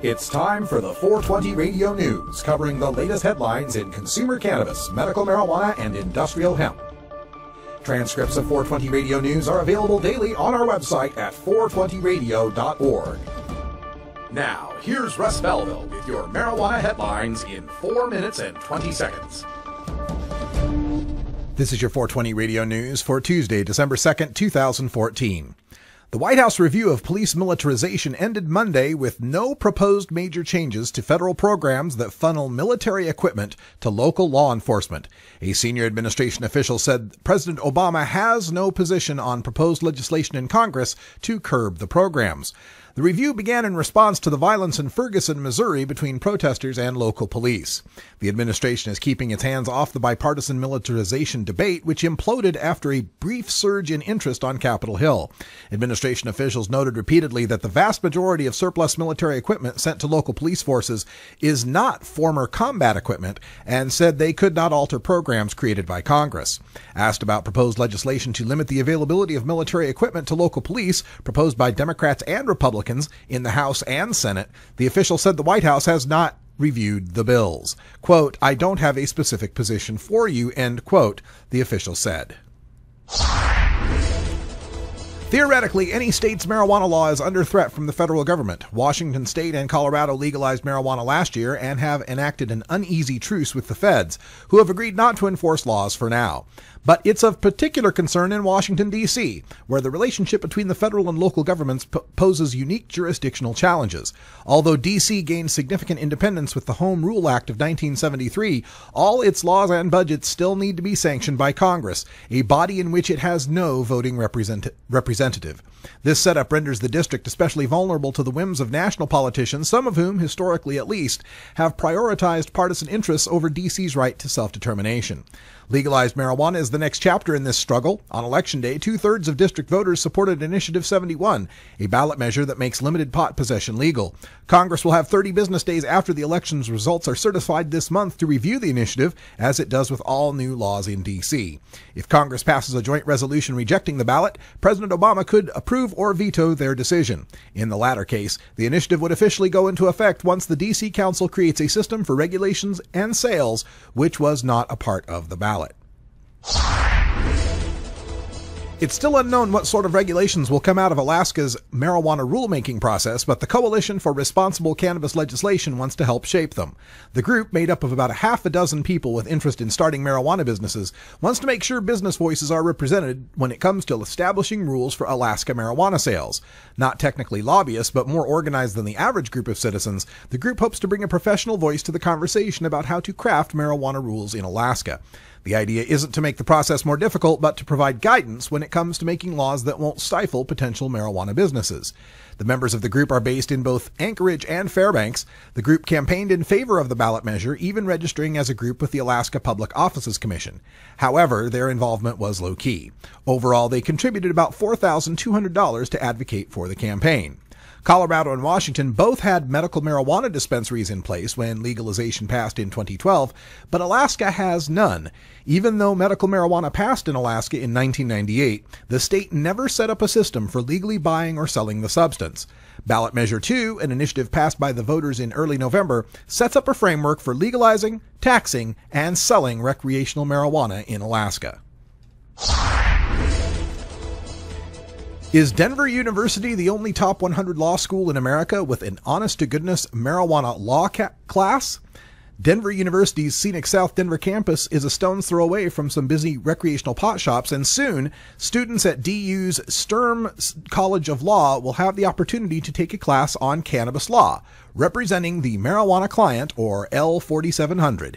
It's time for the 420 Radio News, covering the latest headlines in consumer cannabis, medical marijuana, and industrial hemp. Transcripts of 420 Radio News are available daily on our website at 420radio.org. Now, here's Russ Belville with your marijuana headlines in 4 minutes and 20 seconds. This is your 420 Radio News for Tuesday, December 2nd, 2014. The White House review of police militarization ended Monday with no proposed major changes to federal programs that funnel military equipment to local law enforcement. A senior administration official said President Obama has no position on proposed legislation in Congress to curb the programs. The review began in response to the violence in Ferguson, Missouri between protesters and local police. The administration is keeping its hands off the bipartisan militarization debate, which imploded after a brief surge in interest on Capitol Hill. Administration officials noted repeatedly that the vast majority of surplus military equipment sent to local police forces is not former combat equipment, and said they could not alter programs created by Congress. Asked about proposed legislation to limit the availability of military equipment to local police, proposed by Democrats and Republicans in the House and Senate, the official said the White House has not reviewed the bills. Quote, "I don't have a specific position for you," end quote, the official said. Theoretically, any state's marijuana law is under threat from the federal government. Washington State and Colorado legalized marijuana last year and have enacted an uneasy truce with the feds, who have agreed not to enforce laws for now. But it's of particular concern in Washington, D.C., where the relationship between the federal and local governments poses unique jurisdictional challenges. Although D.C. gained significant independence with the Home Rule Act of 1973, all its laws and budgets still need to be sanctioned by Congress, a body in which it has no voting representative. This setup renders the district especially vulnerable to the whims of national politicians, some of whom, historically at least, have prioritized partisan interests over D.C.'s right to self-determination. Legalized marijuana is the next chapter in this struggle. On Election Day, 2/3 of district voters supported Initiative 71, a ballot measure that makes limited pot possession legal. Congress will have 30 business days after the election's results are certified this month to review the initiative, as it does with all new laws in D.C. If Congress passes a joint resolution rejecting the ballot, President Obama could approve or veto their decision. In the latter case, the initiative would officially go into effect once the D.C. Council creates a system for regulations and sales, which was not a part of the ballot. It's still unknown what sort of regulations will come out of Alaska's marijuana rulemaking process, but the Coalition for Responsible Cannabis Legislation wants to help shape them. The group, made up of about a half a dozen people with interest in starting marijuana businesses, wants to make sure business voices are represented when it comes to establishing rules for Alaska marijuana sales. Not technically lobbyists, but more organized than the average group of citizens, the group hopes to bring a professional voice to the conversation about how to craft marijuana rules in Alaska. The idea isn't to make the process more difficult, but to provide guidance when it comes to making laws that won't stifle potential marijuana businesses. The members of the group are based in both Anchorage and Fairbanks. The group campaigned in favor of the ballot measure, even registering as a group with the Alaska Public Offices Commission. However, their involvement was low-key. Overall, they contributed about $4,200 to advocate for the campaign. Colorado and Washington both had medical marijuana dispensaries in place when legalization passed in 2012, but Alaska has none. Even though medical marijuana passed in Alaska in 1998, the state never set up a system for legally buying or selling the substance. Ballot Measure 2, an initiative passed by the voters in early November, sets up a framework for legalizing, taxing, and selling recreational marijuana in Alaska. Is Denver University the only top 100 law school in America with an honest-to-goodness marijuana law class? Denver University's scenic South Denver campus is a stone's throw away from some busy recreational pot shops, and soon, students at DU's Sturm College of Law will have the opportunity to take a class on cannabis law, representing the marijuana client, or L4700.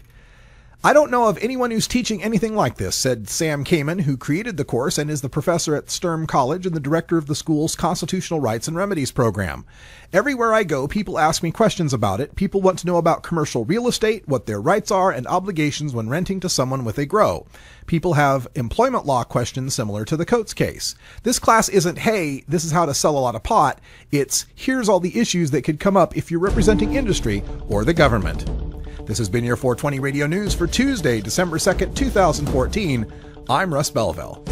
"I don't know of anyone who's teaching anything like this," said Sam Kamen, who created the course and is the professor at Sturm College and the director of the school's Constitutional Rights and Remedies program. "Everywhere I go, people ask me questions about it. People want to know about commercial real estate, what their rights are, and obligations when renting to someone with a grow. People have employment law questions similar to the Coates case. This class isn't, hey, this is how to sell a lot of pot. It's, here's all the issues that could come up if you're representing industry or the government." This has been your 420 Radio News for Tuesday, December 2nd, 2014. I'm Russ Belville.